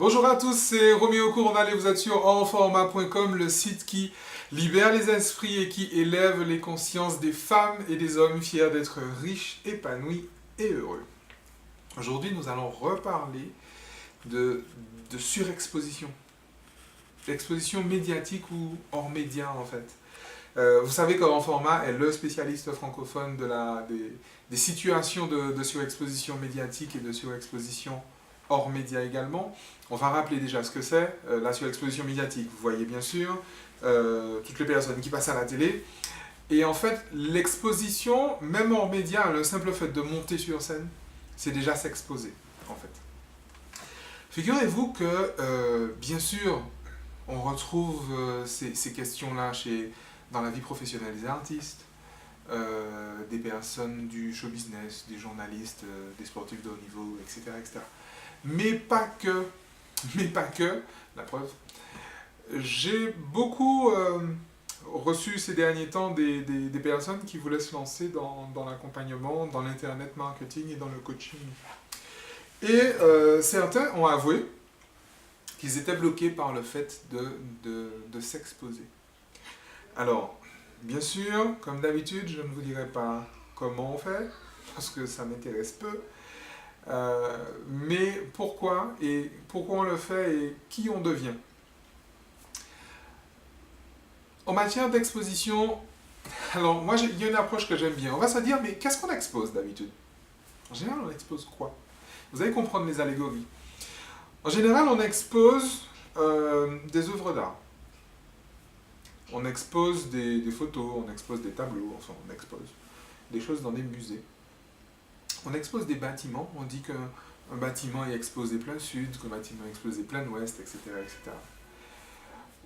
Bonjour à tous, c'est Roméo Cournal et vous êtes sur enformat.com, le site qui libère les esprits et qui élève les consciences des femmes et des hommes fiers d'être riches, épanouis et heureux. Aujourd'hui, nous allons reparler de surexposition. L'exposition médiatique ou hors média en fait. Vous savez qu'En Format est le spécialiste francophone des situations de surexposition médiatique et de surexposition hors média également. On va rappeler déjà ce que c'est, la surexposition médiatique. Vous voyez bien sûr toutes les personnes qui passent à la télé. Et en fait, l'exposition, même hors média, le simple fait de monter sur scène, c'est déjà s'exposer, en fait. Figurez-vous que, bien sûr, on retrouve ces questions-là dans la vie professionnelle des artistes, des personnes du show business, des journalistes, des sportifs de haut niveau, etc., etc. Mais pas que, la preuve. J'ai beaucoup reçu ces derniers temps des personnes qui voulaient se lancer dans l'accompagnement, dans l'internet marketing et dans le coaching. Et certains ont avoué qu'ils étaient bloqués par le fait de s'exposer. Alors, bien sûr, comme d'habitude, je ne vous dirai pas comment on fait, parce que ça m'intéresse peu. Mais pourquoi on le fait et qui on devient. En matière d'exposition, alors moi il y a une approche que j'aime bien. On va se dire, mais qu'est-ce qu'on expose d'habitude? En général, on expose quoi? Vous allez comprendre les allégories. En général, on expose des œuvres d'art. On expose des photos, on expose des tableaux, enfin on expose des choses dans des musées. On expose des bâtiments, on dit qu'un bâtiment est exposé plein sud, qu'un bâtiment est exposé plein ouest, etc., etc.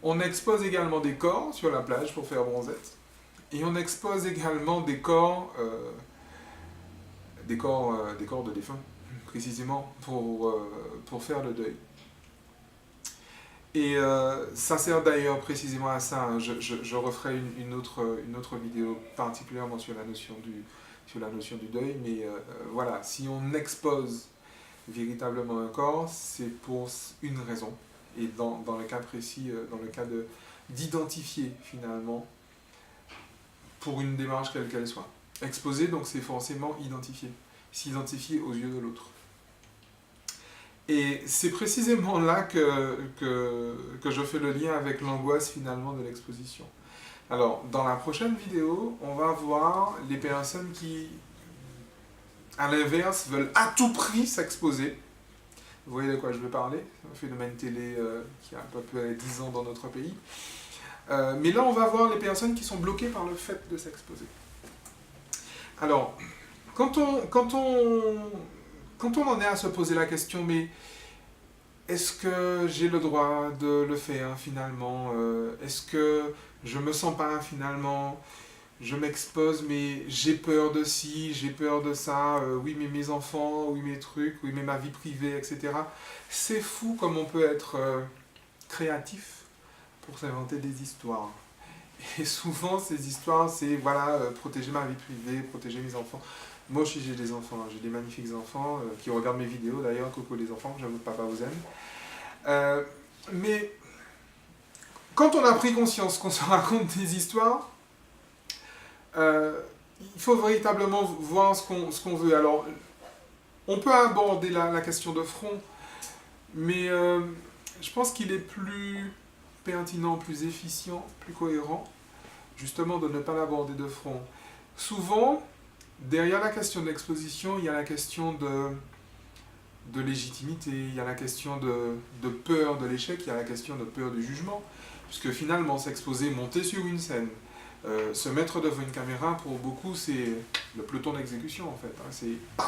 On expose également des corps sur la plage pour faire bronzette. Et on expose également des corps de défunts, précisément pour faire le deuil. Et ça sert d'ailleurs précisément à ça. Hein. Je referai une autre vidéo particulièrement sur la notion du deuil. Mais voilà, si on expose véritablement un corps, c'est pour une raison. Et dans le cas précis, dans le cas d'identifier finalement pour une démarche quelle qu'elle soit. Exposer, donc c'est forcément identifier. S'identifier aux yeux de l'autre. Et c'est précisément là que je fais le lien avec l'angoisse finalement de l'exposition. Alors, dans la prochaine vidéo, on va voir les personnes qui, à l'inverse, veulent à tout prix s'exposer. Vous voyez de quoi je veux parler? C'est un phénomène télé qui a à peu près 10 ans dans notre pays. Mais là, on va voir les personnes qui sont bloquées par le fait de s'exposer. Alors, quand on en est à se poser la question, mais est-ce que j'ai le droit de le faire finalement? Est-ce que je me sens pas finalement? Je m'expose, mais j'ai peur de ci, j'ai peur de ça, oui, mais mes enfants, oui, mes trucs, oui, mais ma vie privée, etc. C'est fou comme on peut être créatif pour s'inventer des histoires. Et souvent, ces histoires, c'est, voilà, protéger ma vie privée, protéger mes enfants. Moi aussi, j'ai des enfants, hein. J'ai des magnifiques enfants qui regardent mes vidéos, d'ailleurs, coucou les enfants, j'avoue que papa vous aime. Mais quand on a pris conscience qu'on se raconte des histoires, il faut véritablement voir ce qu'on veut. Alors, on peut aborder la question de front, mais je pense qu'il est plus pertinent, plus efficient, plus cohérent, justement de ne pas l'aborder de front. Souvent, derrière la question de l'exposition, il y a la question de légitimité, il y a la question de peur de l'échec, il y a la question de peur du jugement, puisque finalement s'exposer, monter sur une scène, se mettre devant une caméra, pour beaucoup, c'est le peloton d'exécution en fait. Hein.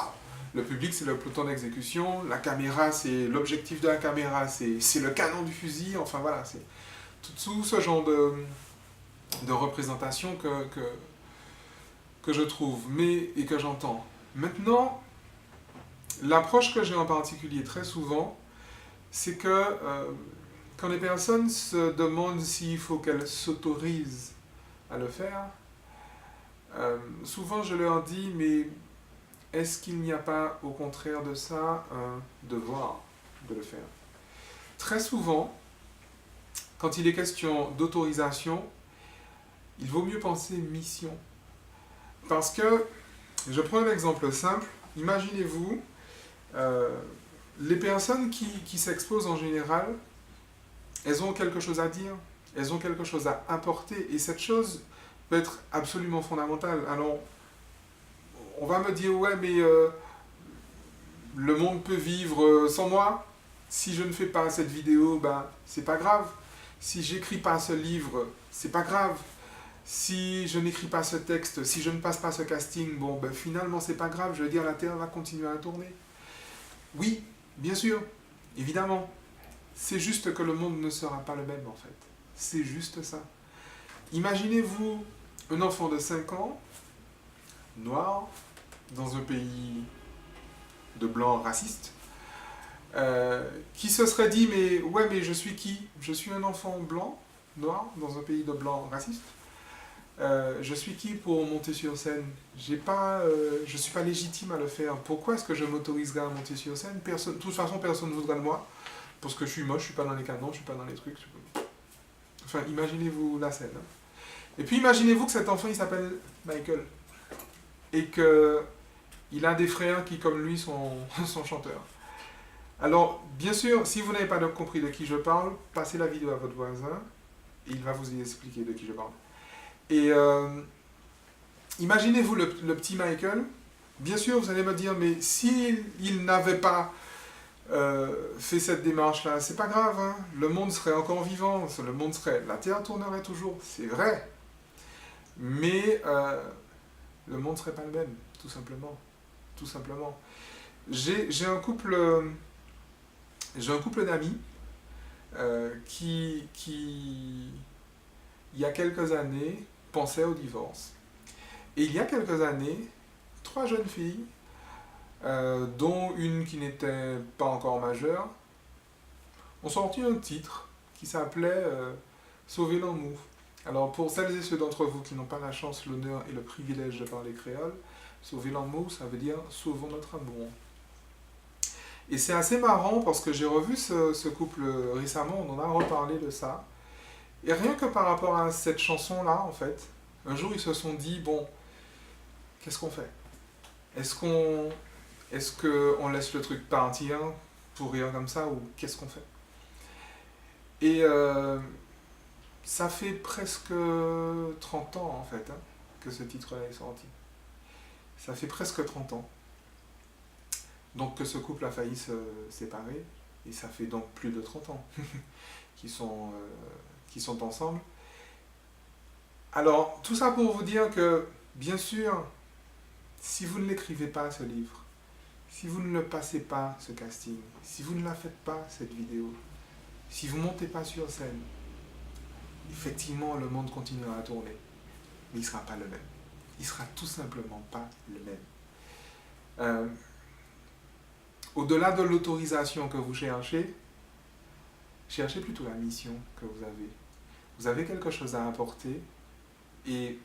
Le public, c'est le peloton d'exécution, la caméra, c'est l'objectif de la caméra, c'est le canon du fusil, enfin voilà, c'est tout ce genre de représentation que je trouve, et que j'entends. Maintenant, l'approche que j'ai en particulier très souvent, c'est que quand les personnes se demandent s'il faut qu'elles s'autorisent à le faire, souvent je leur dis, mais est-ce qu'il n'y a pas au contraire de ça un devoir de le faire? très souvent, quand il est question d'autorisation, il vaut mieux penser mission. Parce que, je prends un exemple simple, imaginez-vous, les personnes qui s'exposent en général, elles ont quelque chose à dire, elles ont quelque chose à apporter, et cette chose peut être absolument fondamentale. Alors, on va me dire, ouais, mais le monde peut vivre sans moi. Si je ne fais pas cette vidéo, ben, c'est pas grave. Si j'écris pas ce livre, c'est pas grave. Si je n'écris pas ce texte, si je ne passe pas ce casting, bon, ben, finalement, c'est pas grave. Je veux dire, la Terre va continuer à tourner. Oui, bien sûr, évidemment. C'est juste que le monde ne sera pas le même, en fait. C'est juste ça. Imaginez-vous un enfant de 5 ans, noir, dans un pays de blancs racistes, qui se serait dit, mais ouais, mais je suis qui? Je suis un enfant blanc, noir, dans un pays de blancs racistes. Je suis qui pour monter sur scène? Je ne suis pas légitime à le faire. Pourquoi est-ce que je m'autoriserais à monter sur scène? De toute façon, personne ne voudra de moi, parce que je suis moche, je ne suis pas dans les canons, je ne suis pas dans les trucs. Enfin, imaginez-vous la scène. Et puis imaginez-vous que cet enfant, il s'appelle Michael. Et qu'il a des frères qui, comme lui, sont chanteurs. Alors, bien sûr, si vous n'avez pas compris de qui je parle, passez la vidéo à votre voisin, et il va vous y expliquer de qui je parle. Et imaginez-vous le petit Michael. Bien sûr, vous allez me dire, mais s'il n'avait pas fait cette démarche-là, c'est pas grave, hein, le monde serait encore vivant, la Terre tournerait toujours, c'est vrai. Mais le monde ne serait pas le même, tout simplement. Tout simplement. J'ai un couple d'amis qui, il y a quelques années, pensaient au divorce. Et il y a quelques années, 3 jeunes filles, dont une qui n'était pas encore majeure, ont sorti un titre qui s'appelait Sauver l'amour. Alors pour celles et ceux d'entre vous qui n'ont pas la chance, l'honneur et le privilège de parler créole, Sauver l'amour, ça veut dire sauvons notre amour. Et c'est assez marrant parce que j'ai revu ce couple récemment, on en a reparlé de ça. Et rien que par rapport à cette chanson-là, en fait, un jour ils se sont dit, bon, qu'est-ce qu'on fait? Est-ce qu'on laisse le truc partir pour rire comme ça, ou qu'est-ce qu'on fait? Et ça fait presque 30 ans, en fait, hein, que ce titre-là est sorti. Ça fait presque 30 ans. Donc que ce couple a failli se séparer, et ça fait donc plus de 30 ans qu'ils sont ensemble. Alors, tout ça pour vous dire que, bien sûr, si vous ne l'écrivez pas, ce livre, si vous ne le passez pas, ce casting, si vous ne la faites pas, cette vidéo, si vous ne montez pas sur scène, effectivement, le monde continuera à tourner. Mais il ne sera pas le même. Il ne sera tout simplement pas le même. Au-delà de l'autorisation que vous cherchez plutôt la mission que vous avez. Vous avez quelque chose à apporter. Et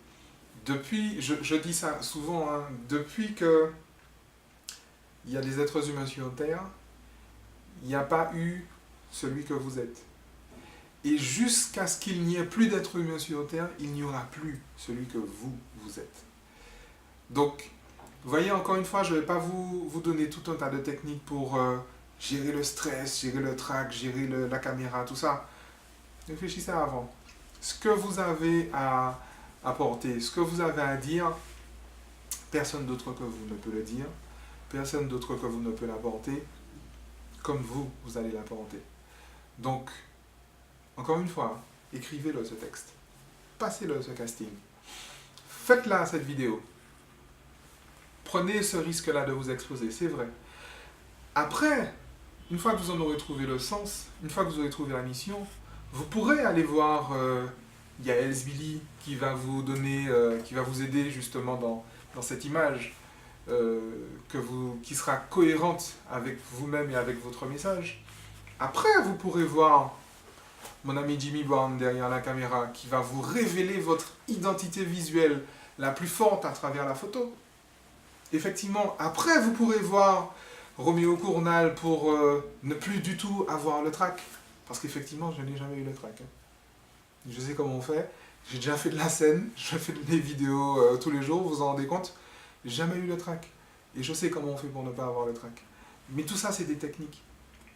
depuis, je dis ça souvent, hein, depuis que il y a des êtres humains sur Terre, il n'y a pas eu celui que vous êtes. Et jusqu'à ce qu'il n'y ait plus d'êtres humains sur Terre, il n'y aura plus celui que vous êtes. Donc, vous voyez, encore une fois, je ne vais pas vous donner tout un tas de techniques pour gérer le stress, gérer le trac, gérer la caméra, tout ça. Réfléchissez avant. Ce que vous avez à apporter, ce que vous avez à dire, personne d'autre que vous ne peut le dire, personne d'autre que vous ne peut l'apporter, comme vous allez l'apporter. Donc, encore une fois, écrivez-le ce texte, passez-le ce casting, faites-la cette vidéo. Prenez ce risque-là de vous exposer, c'est vrai. Après, une fois que vous en aurez trouvé le sens, une fois que vous aurez trouvé la mission, vous pourrez aller voir Yael Zbili qui va vous donner, qui va vous aider justement dans cette image qui sera cohérente avec vous-même et avec votre message. Après, vous pourrez voir mon ami Jimmy Brown derrière la caméra qui va vous révéler votre identité visuelle la plus forte à travers la photo. Effectivement, après vous pourrez voir Roméo Cournal pour ne plus du tout avoir le trac. Parce qu'effectivement, je n'ai jamais eu le trac. Hein. Je sais comment on fait. J'ai déjà fait de la scène, je fais des vidéos tous les jours, vous vous en rendez compte. J'ai jamais eu le trac. Et je sais comment on fait pour ne pas avoir le trac. Mais tout ça, c'est des techniques.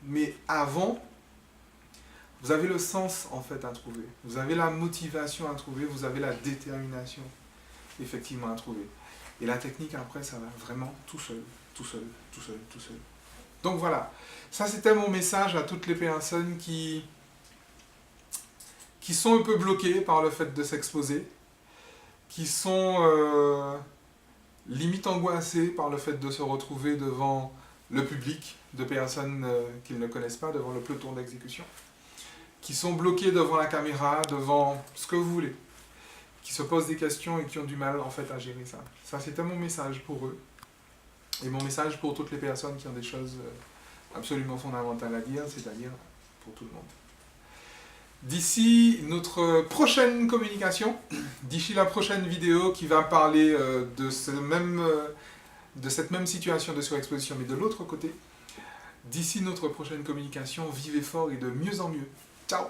Mais avant, vous avez le sens en fait à trouver. Vous avez la motivation à trouver, vous avez la détermination effectivement à trouver. Et la technique après, ça va vraiment tout seul, tout seul, tout seul, tout seul. Donc voilà, ça c'était mon message à toutes les personnes qui sont un peu bloquées par le fait de s'exposer, qui sont limite angoissées par le fait de se retrouver devant le public de personnes qu'ils ne connaissent pas, devant le peloton d'exécution, qui sont bloquées devant la caméra, devant ce que vous voulez, qui se posent des questions et qui ont du mal en fait à gérer ça. Ça c'était mon message pour eux. Et mon message pour toutes les personnes qui ont des choses absolument fondamentales à dire, c'est-à-dire pour tout le monde. D'ici notre prochaine communication, d'ici la prochaine vidéo qui va parler de cette même situation de surexposition, mais de l'autre côté, d'ici notre prochaine communication, vivez fort et de mieux en mieux. Ciao!